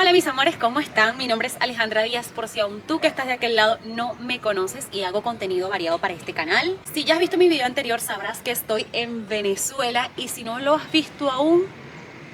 Hola mis amores, ¿cómo están? Mi nombre es Alejandra Díaz, por si aún tú que estás de aquel lado no me conoces y hago contenido variado para este canal. Si ya has visto mi video anterior sabrás que estoy en Venezuela y si no lo has visto aún,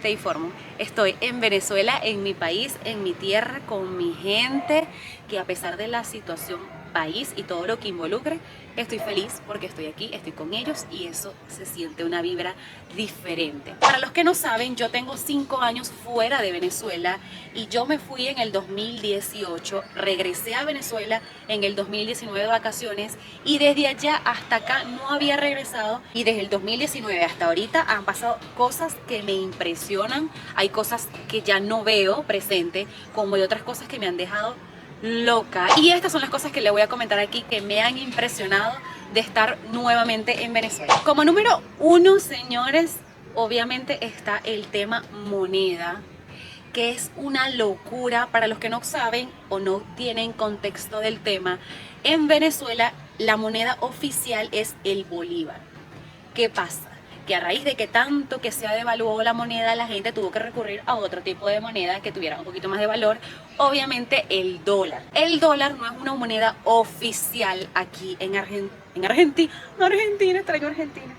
te informo. Estoy en Venezuela, en mi país, en mi tierra, con mi gente, que a pesar de la situación país y todo lo que involucre, estoy feliz porque estoy aquí, estoy con ellos y eso se siente una vibra diferente. Para los que no saben, yo tengo 5 años fuera de Venezuela y yo me fui en el 2018, regresé a Venezuela en el 2019 de vacaciones y desde allá hasta acá no había regresado y desde el 2019 hasta ahorita han pasado cosas que me impresionan, hay cosas que ya no veo presente, como hay otras cosas que me han dejado loca. Y estas son las cosas que le voy a comentar aquí que me han impresionado de estar nuevamente en Venezuela. Como número uno, señores, obviamente está el tema moneda, que es una locura. Para los que no saben o no tienen contexto del tema, en Venezuela la moneda oficial es el bolívar. ¿Qué pasa? Que a raíz de que tanto que se ha devaluado la moneda, la gente tuvo que recurrir a otro tipo de moneda que tuviera un poquito más de valor, obviamente el dólar. El dólar no es una moneda oficial aquí en Argentina, extraño Argentina.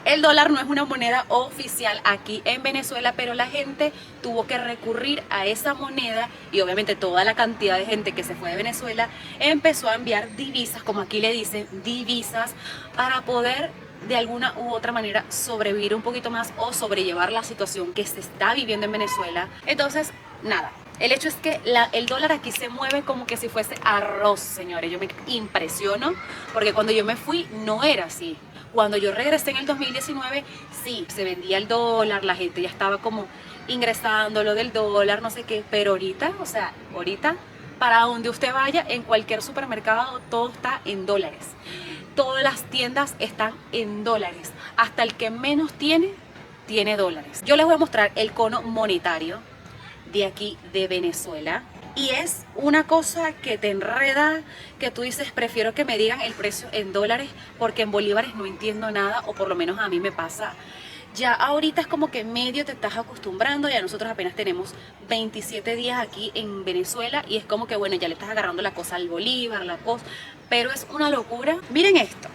El dólar no es una moneda oficial aquí en Venezuela, pero la gente tuvo que recurrir a esa moneda y obviamente toda la cantidad de gente que se fue de Venezuela empezó a enviar divisas, como aquí le dicen, divisas, para poder de alguna u otra manera sobrevivir un poquito más o sobrellevar la situación que se está viviendo en Venezuela. Entonces, nada. El hecho es que el dólar aquí se mueve como que si fuese arroz, señores. Yo me impresiono porque cuando yo me fui no era así. Cuando yo regresé en el 2019, sí, se vendía el dólar, la gente ya estaba como ingresando lo del dólar, no sé qué. Pero ahorita, o sea, ahorita, para donde usted vaya, en cualquier supermercado, todo está en dólares. Todas las tiendas están en dólares. Hasta el que menos tiene dólares. Yo les voy a mostrar el cono monetario de aquí de Venezuela y es una cosa que te enreda, que tú dices prefiero que me digan el precio en dólares porque en bolívares no entiendo nada, o por lo menos a mí me pasa. Ya ahorita es como que medio te estás acostumbrando, ya nosotros apenas tenemos 27 días aquí en Venezuela y es como que bueno, ya le estás agarrando la cosa al bolívar, la cosa, pero es una locura. Miren esto.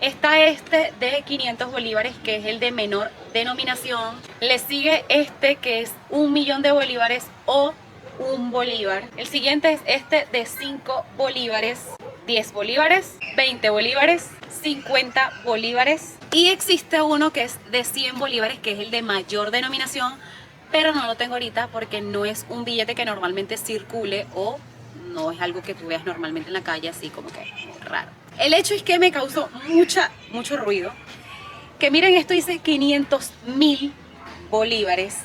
Está este de 500 bolívares, que es el de menor denominación. Le sigue este que es 1.000.000 de bolívares o un bolívar. El siguiente es este de 5 bolívares, 10 bolívares, 20 bolívares, 50 bolívares. Y existe uno que es de 100 bolívares, que es el de mayor denominación, pero no lo tengo ahorita porque no es un billete que normalmente circule o no es algo que tú veas normalmente en la calle, así como que raro. El hecho es que me causó mucho ruido. Que miren, esto dice 500.000 bolívares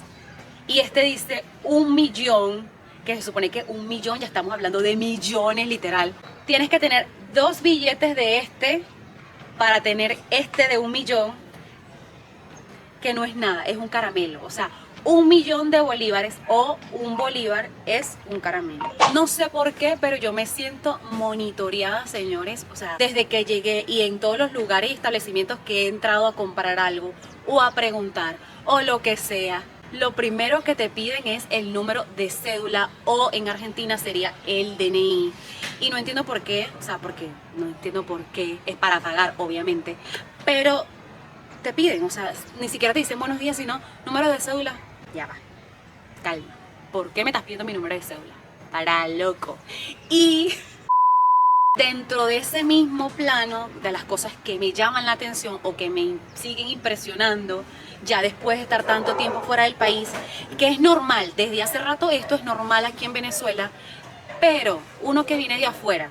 y este dice 1.000.000, que se supone que 1.000.000, ya estamos hablando de millones literal. Tienes que tener 2 billetes de este para tener este de 1.000.000, que no es nada, es un caramelo. O sea, 1.000.000 de bolívares o un bolívar es un caramelo. No sé por qué, pero yo me siento monitoreada, señores. O sea, desde que llegué y en todos los lugares y establecimientos que he entrado a comprar algo o a preguntar o lo que sea, lo primero que te piden es el número de cédula, o en Argentina sería el DNI. Y no entiendo por qué, o sea, porque no entiendo por qué, es para pagar obviamente, pero te piden, o sea, ni siquiera te dicen buenos días, sino número de cédula. Ya va, calma. ¿Por qué me estás pidiendo mi número de cédula? Para loco. Y dentro de ese mismo plano de las cosas que me llaman la atención o que me siguen impresionando, ya después de estar tanto tiempo fuera del país, que es normal, desde hace rato esto es normal aquí en Venezuela, pero uno que viene de afuera,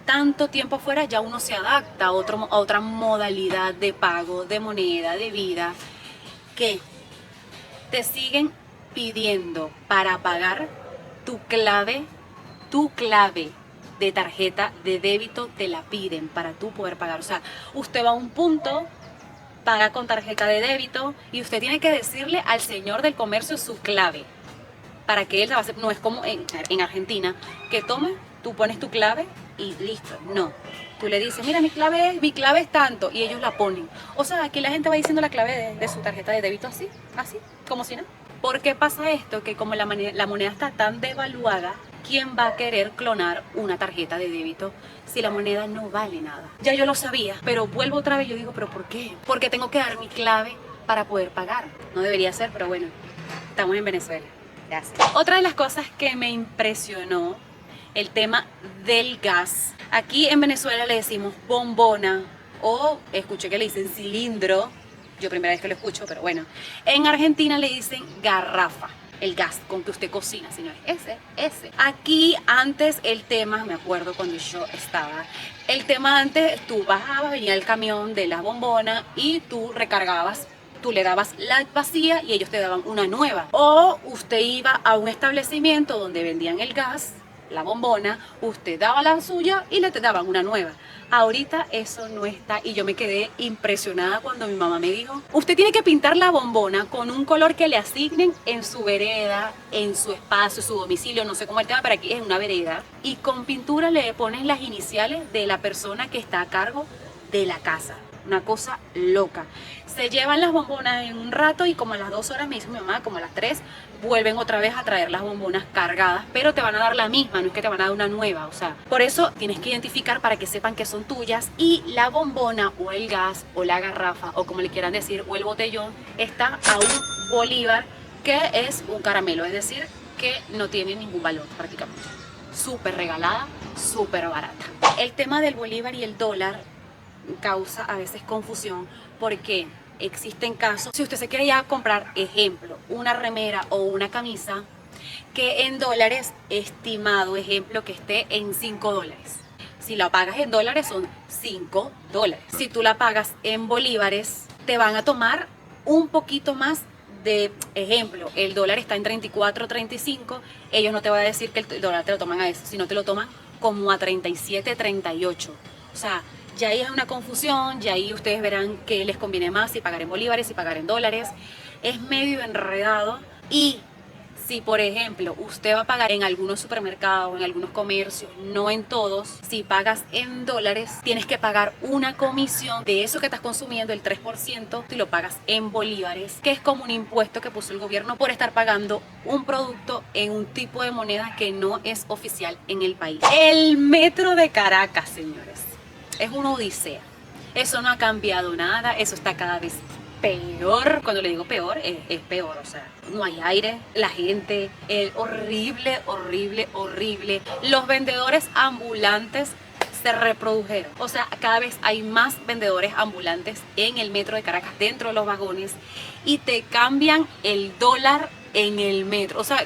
tanto tiempo afuera, ya uno se adapta a otra modalidad de pago, de moneda, de vida, que te siguen pidiendo para pagar tu clave de tarjeta de débito, te la piden para tú poder pagar. O sea, usted va a un punto, paga con tarjeta de débito y usted tiene que decirle al señor del comercio su clave para que él se va a hacer. No es como en Argentina, que tome, tú pones tu clave y listo. No, tú le dices, mira, mi clave es tanto, y ellos la ponen. O sea, aquí la gente va diciendo la clave de su tarjeta de débito así, como si no. ¿Por qué pasa esto? Que como la moneda está tan devaluada, ¿quién va a querer clonar una tarjeta de débito si la moneda no vale nada? Ya yo lo sabía, pero vuelvo otra vez, yo digo, ¿pero por qué? Porque tengo que dar mi clave para poder pagar. No debería ser, pero bueno, estamos en Venezuela. Gracias. Otra de las cosas que me impresionó, el tema del gas. Aquí en Venezuela le decimos bombona o escuché que le dicen cilindro. Yo primera vez que lo escucho, pero bueno. En Argentina le dicen garrafa. El gas con que usted cocina, señores. Ese. Aquí antes el tema, me acuerdo cuando yo estaba, el tema antes, tú bajabas, venía el camión de la bombona y tú recargabas. Tú le dabas la vacía y ellos te daban una nueva. O usted iba a un establecimiento donde vendían el gas, la bombona, usted daba la suya y le daban una nueva. Ahorita eso no está y yo me quedé impresionada cuando mi mamá me dijo, usted tiene que pintar la bombona con un color que le asignen en su vereda, en su espacio, su domicilio, no sé cómo el tema, pero aquí es una vereda, y con pintura le ponen las iniciales de la persona que está a cargo de la casa. Una cosa loca. Se llevan las bombonas en un rato y como a las 2 horas, me dice mi mamá, como a las 3, vuelven otra vez a traer las bombonas cargadas, pero te van a dar la misma, no es que te van a dar una nueva, o sea, por eso tienes que identificar para que sepan que son tuyas, y la bombona o el gas o la garrafa o como le quieran decir, o el botellón, está a un bolívar, que es un caramelo, es decir, que no tiene ningún valor prácticamente. Súper regalada, súper barata. El tema del bolívar y el dólar causa a veces confusión porque existen casos, si usted se quiere ya comprar, ejemplo, una remera o una camisa que en dólares, estimado ejemplo, que esté en $5. Si la pagas en dólares son $5. Si tú la pagas en bolívares, te van a tomar un poquito más de ejemplo, el dólar está en 34, 35, ellos no te van a decir que el dólar te lo toman a eso, sino te lo toman como a 37, 38. O sea, ya ahí es una confusión, ya ahí ustedes verán que les conviene más si pagar en bolívares, si pagar en dólares. Es medio enredado. Y si, por ejemplo, usted va a pagar en algunos supermercados, en algunos comercios, no en todos, si pagas en dólares, tienes que pagar una comisión de eso que estás consumiendo, el 3%, si lo pagas en bolívares, que es como un impuesto que puso el gobierno por estar pagando un producto en un tipo de moneda que no es oficial en el país. El metro de Caracas, señores, es una odisea. Eso no ha cambiado nada, eso está cada vez peor. Cuando le digo peor, es peor, o sea, no hay aire, la gente, horrible, horrible, horrible. Los vendedores ambulantes se reprodujeron, o sea, cada vez hay más vendedores ambulantes en el metro de Caracas, dentro de los vagones, y te cambian el dólar en el metro, o sea,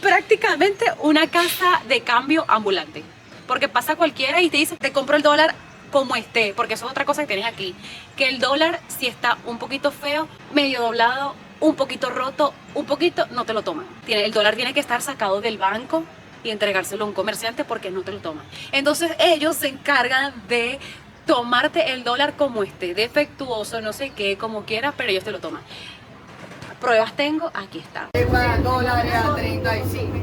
prácticamente una casa de cambio ambulante, porque pasa cualquiera y te dice, te compro el dólar como esté, porque eso es otra cosa que tienes aquí, que el dólar, si está un poquito feo, medio doblado, un poquito roto, un poquito, no te lo toman. El dólar tiene que estar sacado del banco y entregárselo a un comerciante porque no te lo toman. Entonces ellos se encargan de tomarte el dólar como esté, defectuoso, no sé qué, como quieras, pero ellos te lo toman. Pruebas tengo, aquí está. Dólares a 35.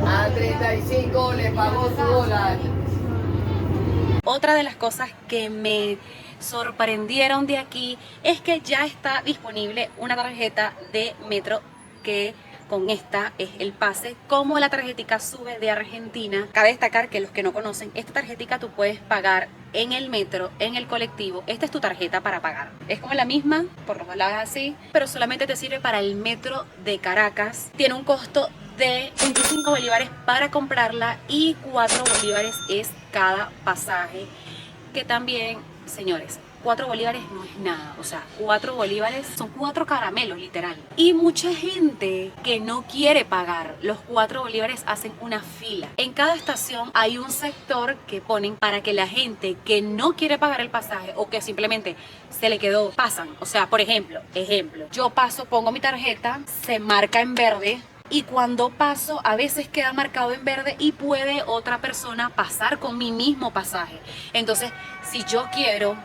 A 35 le pagó su dólar. Otra de las cosas que me sorprendieron de aquí es que ya está disponible una tarjeta de metro que con esta es el pase, como la tarjetica Sube de Argentina. Cabe destacar que los que no conocen, esta tarjetica tú puedes pagar en el metro, en el colectivo. Esta es tu tarjeta para pagar. Es como la misma, por los dos lados así, pero solamente te sirve para el metro de Caracas. Tiene un costo de 25 bolívares para comprarla y 4 bolívares es cada pasaje, que también, señores, 4 bolívares no es nada, o sea, 4 bolívares son 4 caramelos, literal. Y mucha gente que no quiere pagar los 4 bolívares hacen una fila. En cada estación hay un sector que ponen para que la gente que no quiere pagar el pasaje o que simplemente se le quedó, pasan. O sea, por ejemplo, yo paso, pongo mi tarjeta, se marca en verde, y cuando paso a veces queda marcado en verde y puede otra persona pasar con mi mismo pasaje. Entonces, si yo quiero,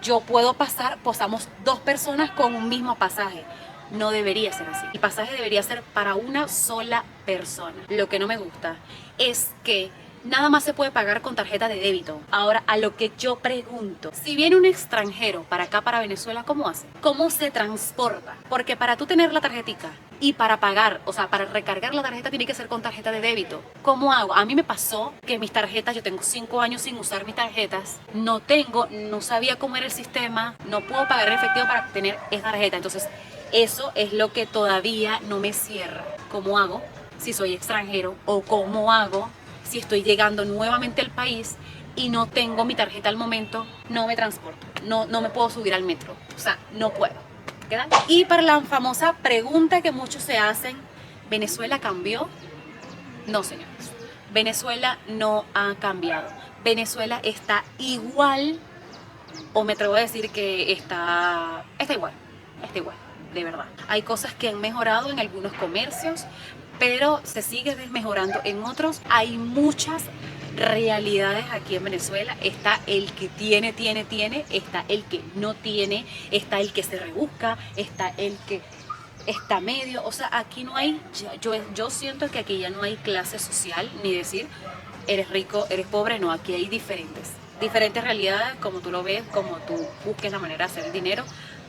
yo puedo pasar, posamos 2 personas con un mismo pasaje. No debería ser así. El pasaje debería ser para una sola persona. Lo que no me gusta es que nada más se puede pagar con tarjeta de débito. Ahora, a lo que yo pregunto, si viene un extranjero para acá, para Venezuela, ¿cómo hace? ¿Cómo se transporta? Porque para tú tener la tarjetica y para pagar, o sea, para recargar la tarjeta tiene que ser con tarjeta de débito. ¿Cómo hago? A mí me pasó que mis tarjetas, yo tengo 5 años sin usar mis tarjetas, no sabía cómo era el sistema, no puedo pagar en efectivo para tener esta tarjeta. Entonces, eso es lo que todavía no me cierra. ¿Cómo hago si soy extranjero? ¿O cómo hago si estoy llegando nuevamente al país y no tengo mi tarjeta al momento? No me transporto, no me puedo subir al metro, o sea, no puedo. ¿Queda? Y para la famosa pregunta que muchos se hacen, ¿Venezuela cambió? No, señores, Venezuela no ha cambiado. Venezuela está igual, o me atrevo a decir que está igual, de verdad. Hay cosas que han mejorado en algunos comercios, pero se sigue desmejorando en otros. Hay muchas realidades aquí en Venezuela. Está el que tiene, está el que no tiene, está el que se rebusca, está el que está medio. O sea, aquí no hay, yo siento que aquí ya no hay clase social, ni decir eres rico, eres pobre. No, aquí hay diferentes realidades, como tú lo ves, como tú busques la manera de hacer el dinero,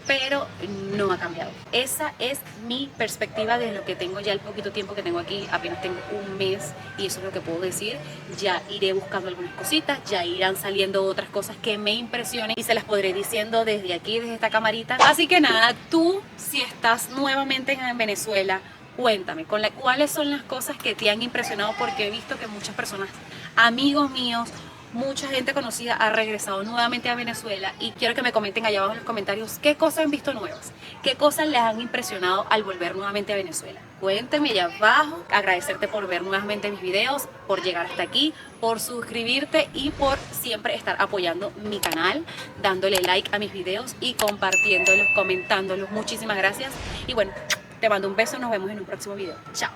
pero no ha cambiado. Esa es mi perspectiva de lo que tengo ya el poquito tiempo que tengo aquí. Apenas tengo un mes y eso es lo que puedo decir. Ya iré buscando algunas cositas, ya irán saliendo otras cosas que me impresionen y se las podré diciendo desde aquí, desde esta camarita. Así que nada, tú si estás nuevamente en Venezuela, cuéntame cuáles son las cosas que te han impresionado, porque he visto que muchas personas, amigos míos, mucha gente conocida ha regresado nuevamente a Venezuela, y quiero que me comenten allá abajo en los comentarios qué cosas han visto nuevas, qué cosas les han impresionado al volver nuevamente a Venezuela. Cuéntenme allá abajo. Agradecerte por ver nuevamente mis videos, por llegar hasta aquí, por suscribirte y por siempre estar apoyando mi canal, dándole like a mis videos y compartiéndolos, comentándolos. Muchísimas gracias y bueno, te mando un beso, nos vemos en un próximo video. Chao.